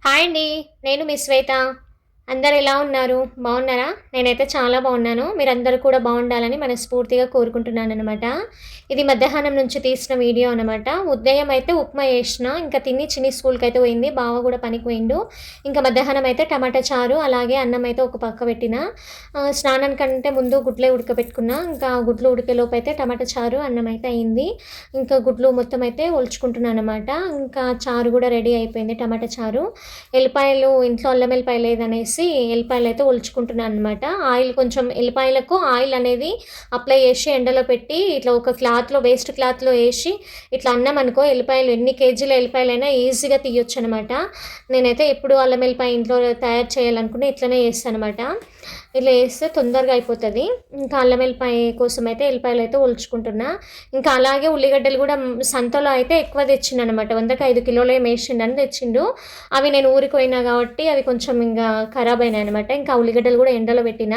Hi అండి. నేను మీ శ్వేత. అందరూ ఎలా ఉన్నారు? బాగున్నారా? నేనైతే చాలా బాగున్నాను. మీరందరూ కూడా బాగుండాలని మనస్ఫూర్తిగా కోరుకుంటున్నాననమాట. ఇది మధ్యాహ్నం నుంచి తీసిన వీడియో అనమాట. ఉదయం అయితే ఉప్మా చేసిన. ఇంకా తిని చిన్ని స్కూల్‌కైతే పోయింది. బావ కూడా పనికి పోయిండు. ఇంకా మధ్యాహ్నం అయితే టమాటా చారు, అలాగే అన్నం అయితే ఒక పక్క పెట్టిన. స్నానానికంటే ముందు గుడ్లే ఉడకబెట్టుకున్నా. ఇంకా గుడ్లు ఉడికేలోపు అయితే టమాటా చారు, అన్నం అయితే అయింది. ఇంకా గుడ్లు మొత్తం అయితే ఒలుచుకుంటున్నాననమాట. ఇంకా చారు కూడా రెడీ అయిపోయింది, టమాటా చారు. ఎల్లిపాయలు ఇంట్లో అల్లం ఎల్లిపాయ లేదనేసి ఎల్లిపాయలు అయితే ఒలుచుకుంటున్నాను అనమాట. ఆయిల్ కొంచెం ఎల్లిపాయలకు ఆయిల్ అనేది అప్లై చేసి ఎండలో పెట్టి ఇట్లా ఒక క్లాత్‌లో వేస్ట్ క్లాత్‌లో ఏసి ఇట్లా అన్నామనుకో ఎల్లిపాయలు ఎన్ని కేజీల ఎల్లిపాయలైనా ఈజీగా తీయొచ్చనమాట. నేనైతే ఎప్పుడు అల్లం ఎల్లిపాయ ఇంట్లో తయారు చేయాలనుకుని ఇట్లనే చేస్తాననమాట. ఇట్లా చేస్తే తొందరగా అయిపోతది. ఇంకా అల్లం ఎల్లిపాయ కోసం అయితే ఎల్లిపాయలైతే ఒలుచుకుంటున్నా. ఇంకా అలాగే ఉల్లిగడ్డలు కూడా సంతలో అయితే ఎక్కువ తెచ్చిండనమాట. 100కి 5 కిలోలు ఏమో ఏసిండని తెచ్చిండు. అవి నేను ఊరికి పోయినా కాబట్టి అవి కొంచెం ఇంగా ఖరాబ్ అయినాయనమాట. ఇంకా ఉల్లిగడ్డలు కూడా ఎండలో పెట్టిన.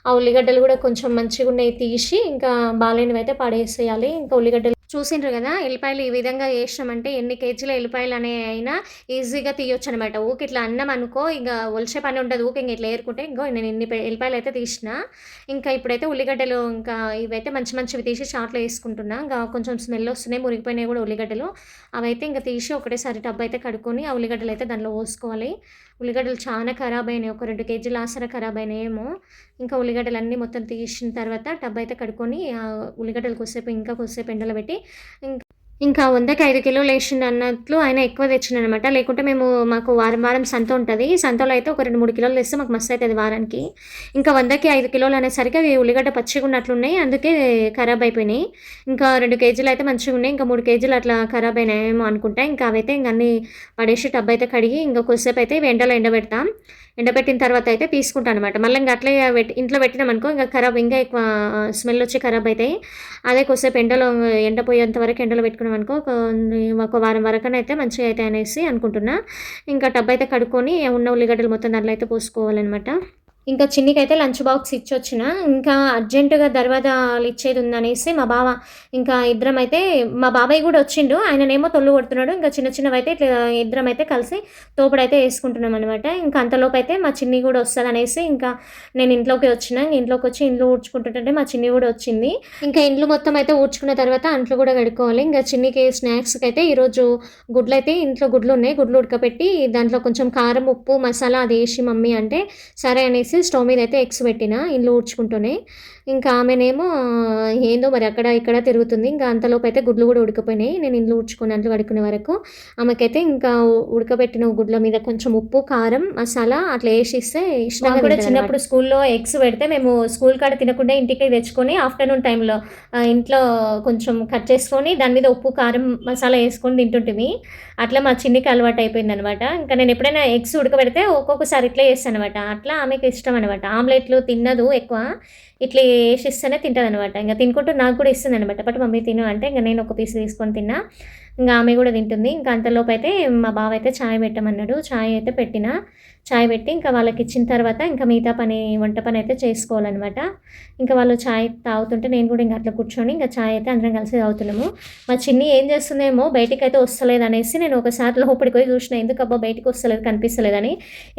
ఆ ఉల్లిగడ్డలు కూడా కొంచెం మంచిగున్నయి తీసి ఇంకా బాలేనివైతే పడేసేయాలి. ఇంకా ఉల్లిగడ్డలు చూసిండ్రు కదా! ఎల్లిపాయలు ఈ విధంగా ఏసినామంటే ఎన్ని కేజీల ఎల్లిపాయలనే అయినా ఈజీగా తీయొచ్చనమాట. ఊకే ఇట్లా అన్నామనుకో ఇగ ఒలిచే పని ఉండదు. ఊకే ఇంగ ఇట్లా ఏరుకుంటే ఇగో నేను ఇన్ని ఎల్లిపాయలైతే తీసిన. ఇంకా ఇప్పుడైతే ఉల్లిగడ్డలు ఇంకా ఇవైతే మంచి మంచివి తీసి చాట్‌లో ఏసుకుంటున్నా. ఇంగా కొంచెం స్మెల్ వస్తున్నాయి. మురిగిపోయినాయి కూడా ఉల్లిగడ్డలు. అవైతే ఇంక తీసి ఒకటేసారి టబ్బయితే కడుక్కొని ఆ ఉల్లిగడ్డలైతే దాంట్లో పోసుకోవాలి. ఉల్లిగడ్డలు చానా ఖరాబ్ అయినాయి. ఒక 2 కేజీల ఆసర ఖరాబ్ అయినాయేమో. ఇంకా ఉల్లిగడ్డలన్నీ మొత్తం తీసిన తర్వాత టబ్బయితే కడుక్కొని ఉల్లిగడ్డలు కొద్దిసేపు ఇంకా కొద్దిసేపు ఎండలో పెట్టి ఇంకా 100కి 5 కిలోలు ఏసిండన్నట్లు ఆయన ఎక్కువ తెచ్చిండనమాట. లేకుంటే మాకు వారం వారం సంత ఉంటది. సంతలో అయితే ఒక 2, 3 కిలోలు తెస్తే మాకు మస్తయితది వారానికి. ఇంకా 100కి 5 కిలోలు అనేసరికి అవి ఉల్లిగడ్డ పచ్చిగున్నట్లున్నాయి. అందుకే ఖరాబ్ అయిపోయినాయి. ఇంకా 2 కేజీలు అయితే మంచిగున్నాయి. ఇంకా 3 కేజీలు అట్లా ఖరాబ్ అయినాయేమో అనుకుంటా. ఇంకా అవైతే ఇంక అన్నీ పడేసి టబ్బయితే కడిగి ఇంక కొద్దిసేపు అయితే ఇవి ఎండలో ఎండబెడతా. ఎండబెట్టిన తర్వాత అయితే తీసుకుంటాననమాట. మళ్ళీ ఇంక అట్లే ఇంట్లో పెట్టినామనుకో ఇంక ఖరాబ్ ఇంకా ఎక్కువ స్మెల్ వచ్చి ఖరాబ్ అయితాయి. అదే కొద్దిసేపు ఎండలో ఎండపోయేంత వరకు ఎండలో పెట్టుకున్నామనుకో ఒక వారం వరకనైతే మంచిగా అయితాయి అనేసి అనుకుంటున్నా. ఇంకా టబ్బయితే కడుక్కొని ఉన్న ఉల్లిగడ్డలు మొత్తం దాంట్లో అయితే పోసుకోవాలనమాట. ఇంకా చిన్నికైతే లంచ్ బాక్స్ ఇచ్చొచ్చిన. ఇంకా అర్జెంటుగా దర్వాజాలు ఇచ్చేది ఉందనేసి మా బావ ఇంకా ఇద్దరమైతే మా బాబాయ్ కూడా వచ్చిండు. ఆయననేమో తొల్లు కొడుతున్నాడు. ఇంకా చిన్న చిన్నవైతే ఇట్లా ఇద్దరమైతే కలిసి తోపుడైతే వేసుకుంటున్నాం అనమాట. ఇంకా అంతలోపు అయితే మా చిన్ని కూడా వస్తదనేసి ఇంకా నేను ఇంట్లోకి వచ్చిన. ఇంట్లోకి వచ్చి ఇంట్లో ఊడ్చుకుంటుంటే మా చిన్ని కూడా వచ్చింది. ఇంకా ఇంట్లో మొత్తం అయితే ఊడ్చుకున్న తర్వాత అంట్లు కూడా కడుక్కోవాలి. ఇంకా చిన్నికి స్నాక్స్‌కి అయితే ఈరోజు గుడ్లయితే ఇంట్లో గుడ్లు ఉన్నాయి. గుడ్లు ఉడకపెట్టి దాంట్లో కొంచెం కారం, ఉప్పు, మసాలా అది ఏసి మమ్మీ అంటే సరే అనేసి స్టవ్ మీద అయితే ఎగ్స్ పెట్టిన ఇల్లు ఊడ్చుకుంటూనే. ఇంకా ఆమెనేమో ఏందో మరి అక్కడ ఇక్కడ తిరుగుతుంది. ఇంకా అంతలోపు అయితే గుడ్లు కూడా ఉడికిపోయినాయి. నేను ఇల్లు ఊడ్చుకుని అంట్లు కడుక్కునే వరకు ఆమెకైతే ఇంకా ఉడకబెట్టిన గుడ్ల మీద కొంచెం ఉప్పు, కారం, మసాలా అట్లా వేసిస్తే ఇష్టంగా కూడా చిన్నప్పుడు స్కూల్లో ఎగ్స్ పెడితే మేము స్కూల్ కాడ తినకుండా ఇంటికి తెచ్చుకొని ఆఫ్టర్నూన్ టైంలో ఇంట్లో కొంచెం కట్ చేసుకొని దాని మీద ఉప్పు, కారం, మసాలా వేసుకొని తింటుంటిమి. అట్లా మా చిన్నికి అలవాటు అయిపోయిందనమాట. ఇంకా నేను ఎప్పుడైనా ఎగ్స్ ఉడకబెడితే ఒక్కొక్కసారి ఇట్లా చేస్తానమాట. అట్లా ఆమెకి ఇష్టం అనమాట. ఆమ్లెట్లు తినదు ఎక్కువ. ఇట్లా ఏసిస్తేనే తింటదనమాట. ఇంక తినుకుంటూ నాకు కూడా ఇస్తుందనమాట. బట్ మమ్మీ తిను అంటే ఇంక నేను ఒక పీస్ తీసుకొని తిన్నా. ఇంక ఆమె కూడా తింటుంది. ఇంకా అంతలోపు అయితే మా బావ అయితే చాయ్ పెట్టమన్నాడు. చాయ్ అయితే పెట్టిన. చాయ్ పెట్టి ఇంకా వాళ్ళకి ఇచ్చిన తర్వాత ఇంకా మిగతా పని వంట పని అయితే చేసుకోవాలనమాట. ఇంకా వాళ్ళు చాయ్ తాగుతుంటే నేను కూడా ఇంక అట్లా కూర్చొని ఇంకా చాయ్ అయితే అందరం కలిసి తాగుతున్నాము. మా చిన్ని ఏం చేస్తుందేమో బయటికైతే వస్తలేదు అనేసి నేను ఒకసారి లోపలికి పోయి చూసిన. ఎందుకబ్బా బయటికి వస్తలేదు కనిపిస్తలేదని.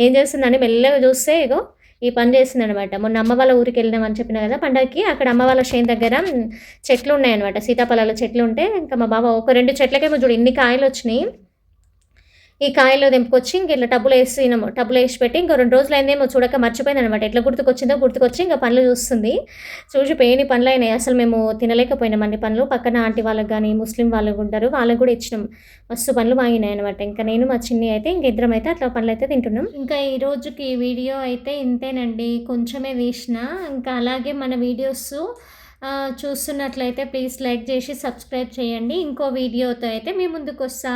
ఏం చేస్తుందని మెల్లగా చూస్తే ఇగో ఈ పని చేసిందనమాట. మొన్న అమ్మ వాళ్ళ ఊరికి వెళ్ళినామని చెప్పిన కదా పండగకి. అక్కడ అమ్మ వాళ్ళ చేను దగ్గర చెట్లు ఉన్నాయన్నమాట. సీతాఫలాల చెట్లు ఉంటే ఇంకా మా బావ ఒక 2 చెట్లకేమో చూడు ఇన్ని కాయలు వచ్చినాయి. ఈ కాయలు తెంపుకొచ్చి ఇంక ఇట్లా టబ్బులో వేసి పెట్టి ఇంకో 2 రోజులైందేమో చూడక మర్చిపోయిందనమాట. ఎట్లా గుర్తుకొచ్చిందో గుర్తుకొచ్చి ఇంకా పనులు చూస్తుంది. చూసి పేని పనులైనాయి. అసలు మేము తినలేకపోయినాం అన్ని పనులు. పక్కన ఆంటీ వాళ్ళకి కానీ ముస్లిం వాళ్ళు ఉంటారు వాళ్ళకి కూడా ఇచ్చినాం. మస్తు పనులు మాగినాయి అనమాట. ఇంకా నేను మా చిన్ని అయితే ఇంక ఇద్దరం అయితే అట్లా పనులు అయితే తింటున్నాం. ఇంకా ఈ రోజుకి వీడియో అయితే ఇంతేనండి. కొంచెమే తీసిన. ఇంకా అలాగే మన వీడియోస్ చూస్తున్నట్లయితే ప్లీజ్ లైక్ చేసి సబ్స్క్రైబ్ చేయండి. ఇంకో వీడియోతో అయితే మీ ముందుకు వస్తా.